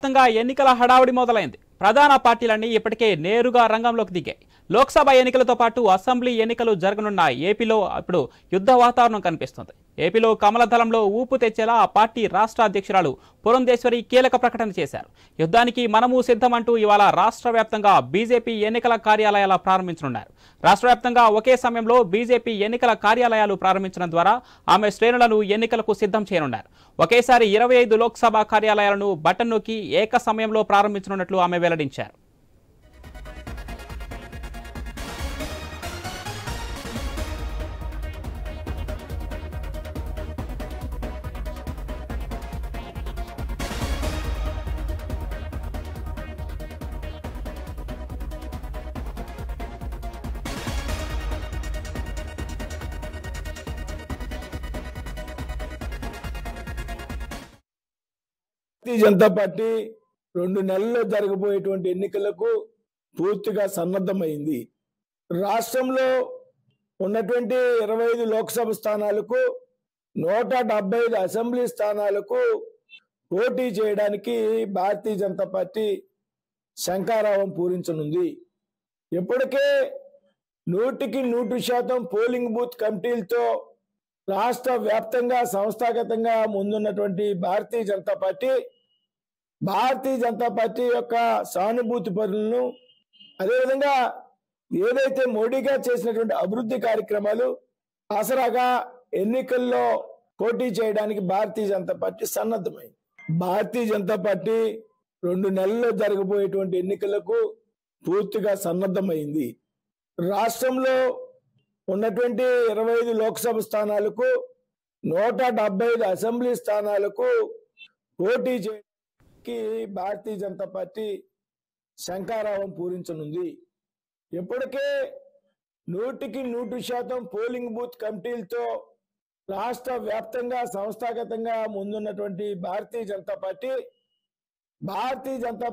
దేశవ్యాప్తంగా ఎన్నికల హడావుడి మొదలైంది. ప్రధాన పార్టీలన్నీ ఇప్పటికే నేరుగా రంగంలోకి దిగాయి. లోక్సభ ఎన్నికలతో పాటు అసెంబ్లీ ఎన్నికలు జరగనున్న ఏపీలో ఇప్పుడు యుద్ధ వాతావరణం కనిపిస్తుంది. ఏపీలో కమలదళంలో ఊపు తెచ్చేలా ఆ పార్టీ రాష్ట్ర అధ్యక్షురాలు పురంధేశ్వరి కీలక ప్రకటన చేశారు. యుద్ధానికి మనము సిద్ధమంటూ ఇవాళ రాష్ట్ర వ్యాప్తంగా బీజేపీ ఎన్నికల కార్యాలయాలు ప్రారంభించనున్నారు. రాష్ట్ర వ్యాప్తంగా ఒకే సమయంలో బీజేపీ ఎన్నికల కార్యాలయాలు ప్రారంభించడం ద్వారా ఆమె శ్రేణులను ఎన్నికలకు సిద్ధం చేయనున్నారు. ఒకేసారి 25 లోక్సభ కార్యాలయాలను బటన్ నొక్కి ఏక సమయంలో ప్రారంభించనున్నట్లు ఆమె వెల్లడించారు. భారతీయ జనతా పార్టీ 2 నెలల్లో జరగబోయేటువంటి ఎన్నికలకు పూర్తిగా సన్నద్ధమైంది. రాష్ట్రంలో ఉన్నటువంటి 25 లోక్సభ స్థానాలకు 175 అసెంబ్లీ స్థానాలకు పోటీ చేయడానికి భారతీయ జనతా పార్టీ శంఖారావం పూరించనుంది. ఇప్పటికే 100% పోలింగ్ బూత్ కమిటీలతో రాష్ట్ర వ్యాప్తంగా సంస్థాగతంగా ముందున్నటువంటి భారతీయ జనతా పార్టీ యొక్క సానుభూతి పరులను, అదేవిధంగా ఏదైతే మోడీ గారు చేసినటువంటి అభివృద్ధి కార్యక్రమాలు ఆసరాగా ఎన్నికల్లో పోటీ చేయడానికి భారతీయ జనతా పార్టీ సన్నద్ధమైంది. భారతీయ జనతా పార్టీ 2 నెలల్లో జరగబోయేటువంటి ఎన్నికలకు పూర్తిగా సన్నద్ధమైంది. రాష్ట్రంలో ఉన్నటువంటి 25 లోక్సభ స్థానాలకు 175 అసెంబ్లీ స్థానాలకు పోటీ చేయడానికి భారతీయ జనతా పార్టీ శంఖారావం పూరించనుంది. ఇప్పటికే 100% పోలింగ్ బూత్ కమిటీలతో రాష్ట్ర వ్యాప్తంగా సంస్థాగతంగా ముందున్నటువంటి భారతీయ జనతా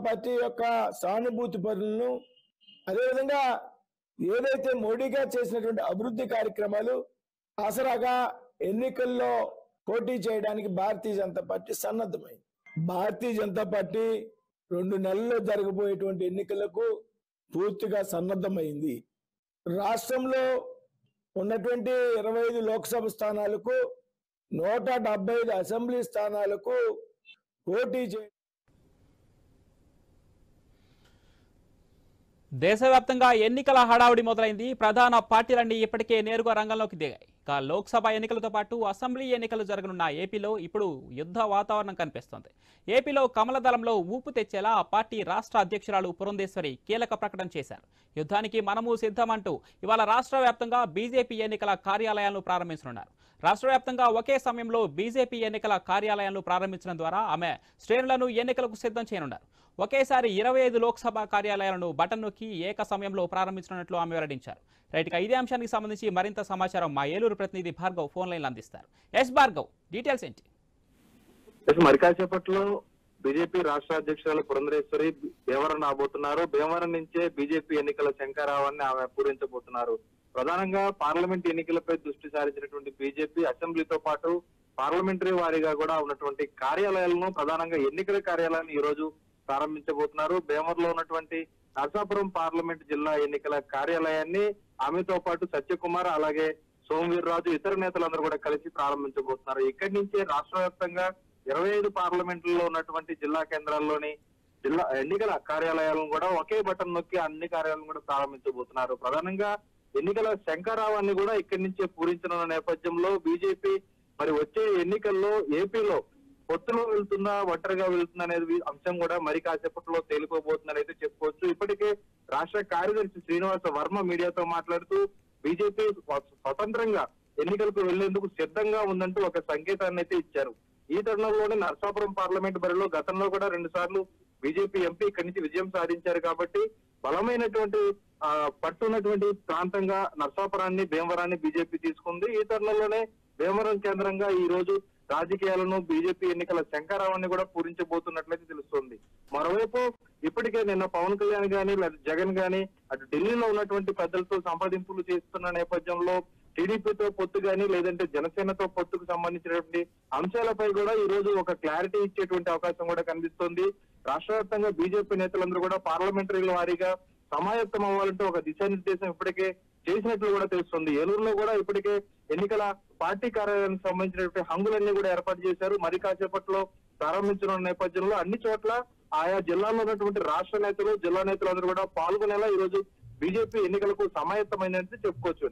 పార్టీ యొక్క సానుభూతి పరులను, అదేవిధంగా ఏదైతే మోడీ గారు చేసినటువంటి అభివృద్ధి కార్యక్రమాలు ఆసరాగా ఎన్నికల్లో పోటీ చేయడానికి భారతీయ జనతా పార్టీ సన్నద్ధమైంది. భారతీయ జనతా పార్టీ 2 నెలల్లో జరగబోయేటువంటి ఎన్నికలకు పూర్తిగా సన్నద్ధమైంది. రాష్ట్రంలో ఉన్నటువంటి 25 లోక్సభ స్థానాలకు 175 అసెంబ్లీ స్థానాలకు పోటీ చేయ దేశవ్యాప్తంగా ఎన్నికల హడావుడి మొదలైంది. ప్రధాన పార్టీలన్నీ ఇప్పటికే నేరుగా రంగంలోకి దిగాయి. ఇక లోక్సభ ఎన్నికలతో పాటు అసెంబ్లీ ఎన్నికలు జరగనున్న ఏపీలో ఇప్పుడు యుద్ధ వాతావరణం కనిపిస్తోంది. ఏపీలో కమలదళంలో ఊపు తెచ్చేలా ఆ పార్టీ రాష్ట్ర అధ్యక్షురాలు పురంధేశ్వరి కీలక ప్రకటన చేశారు. యుద్ధానికి మనము సిద్ధమంటూ ఇవాళ రాష్ట్ర వ్యాప్తంగా బీజేపీ ఎన్నికల కార్యాలయాలను ప్రారంభించనున్నారు. రాష్ట్ర వ్యాప్తంగా ఒకే సమయంలో బీజేపీ ఎన్నికల కార్యాలయాలను ప్రారంభించడం ద్వారా ఆమె శ్రేణులను ఎన్నికలకు సిద్ధం చేయనున్నారు. ఒకేసారి 25 లోక్సభ కార్యాలయాలను బటన్ నొక్కి ఏక సమయంలో ప్రారంభించనున్నట్లు ఆమె వెల్లడించారు. రైట్గా ఇదే అంశానికి సంబంధించి మరింత సమాచారం మా ఏలూరు ప్రతినిధి భార్గవ్ ఫోన్ లైన్లో అందిస్తారు. ఎస్ భార్గవ్, డీటెయిల్స్ ఏంటి? మరి కాసేపట్లో బీజేపీ రాష్ట్ర అధ్యక్షురాలు పురంధరేశ్వరి భీమవరం రాబోతున్నారు. భీమవరం నుంచే బీజేపీ ఎన్నికల శంఖారావాన్ని ఆమె పూరించబోతున్నారు. ప్రధానంగా పార్లమెంట్ ఎన్నికలపై దృష్టి సారించినటువంటి బీజేపీ అసెంబ్లీతో పాటు పార్లమెంటరీ వారీగా కూడా ఉన్నటువంటి కార్యాలయాలను, ప్రధానంగా ఎన్నికల కార్యాలయాన్ని ఈ రోజు ప్రారంభించబోతున్నారు. భీమవరంలో ఉన్నటువంటి నరసాపురం పార్లమెంట్ జిల్లా ఎన్నికల కార్యాలయాన్ని ఆమెతో పాటు సత్యకుమార్, అలాగే సోమవీర్రాజు, ఇతర నేతలందరూ కూడా కలిసి ప్రారంభించబోతున్నారు. ఇక్కడి నుంచే రాష్ట్ర వ్యాప్తంగా 25 పార్లమెంట్లలో ఉన్నటువంటి జిల్లా కేంద్రాల్లోని జిల్లా ఎన్నికల కార్యాలయాలను కూడా ఒకే బటన్ నొక్కి అన్ని కార్యాలయాలను కూడా ప్రారంభించబోతున్నారు. ప్రధానంగా ఎన్నికల శంఖారావాన్ని కూడా ఇక్కడి నుంచే పూరించనున్న నేపథ్యంలో బీజేపీ మరి వచ్చే ఎన్నికల్లో ఏపీలో పొత్తులో వెళ్తుందా, ఒంటరిగా వెళ్తుందా అనేది అంశం కూడా మరి కాసేపట్లో తేలిపోబోతుందని అయితే చెప్పుకోవచ్చు. ఇప్పటికే రాష్ట్ర కార్యదర్శి శ్రీనివాస వర్మ మీడియాతో మాట్లాడుతూ బీజేపీ స్వతంత్రంగా ఎన్నికలకు వెళ్లేందుకు సిద్ధంగా ఉందంటూ ఒక సంకేతాన్ని అయితే ఇచ్చారు. ఈ తరుణంలోనే నరసాపురం పార్లమెంట్ బరిలో గతంలో కూడా 2 సార్లు బీజేపీ ఎంపీ ఇక్కడి నుంచి విజయం సాధించారు కాబట్టి బలమైనటువంటి పట్టున్నటువంటి ప్రాంతంగా నరసాపురాన్ని, భీమవరాన్ని బీజేపీ తీసుకుంది. ఈ తరుణంలోనే భీమవరం కేంద్రంగా ఈ రోజు రాజకీయాలను బీజేపీ ఎన్నికల శంఖారావాన్ని కూడా పూరించబోతున్నట్లయితే తెలుస్తోంది. మరోవైపు ఇప్పటికే నిన్న పవన్ కళ్యాణ్ గాని లేదా జగన్ గాని అటు ఢిల్లీలో ఉన్నటువంటి పెద్దలతో సంప్రదింపులు చేస్తున్న నేపథ్యంలో టీడీపీతో పొత్తు గానీ లేదంటే జనసేనతో పొత్తుకు సంబంధించినటువంటి అంశాలపై కూడా ఈ రోజు ఒక క్లారిటీ ఇచ్చేటువంటి అవకాశం కూడా కనిపిస్తోంది. రాష్ట్ర వ్యాప్తంగా బీజేపీ నేతలందరూ కూడా పార్లమెంటరీల వారీగా సమాయత్తం అవ్వాలంటే ఒక దిశానిర్దేశం ఇప్పటికే చేసినట్లు కూడా తెలుస్తుంది. ఏలూరులో కూడా ఇప్పటికే ఎన్నికల పార్టీ కార్యాలయానికి సంబంధించినటువంటి హంగులన్నీ కూడా ఏర్పాటు చేశారు. మరి కాసేపట్లో ప్రారంభించనున్న నేపథ్యంలో అన్ని చోట్ల ఆయా జిల్లాల్లో ఉన్నటువంటి రాష్ట్ర నేతలు, జిల్లా నేతలందరూ కూడా పాల్గొనేలా ఈ రోజు బీజేపీ ఎన్నికలకు సమాయత్తమైందని చెప్పుకోవచ్చు.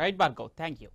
Right Bhargav, thank you.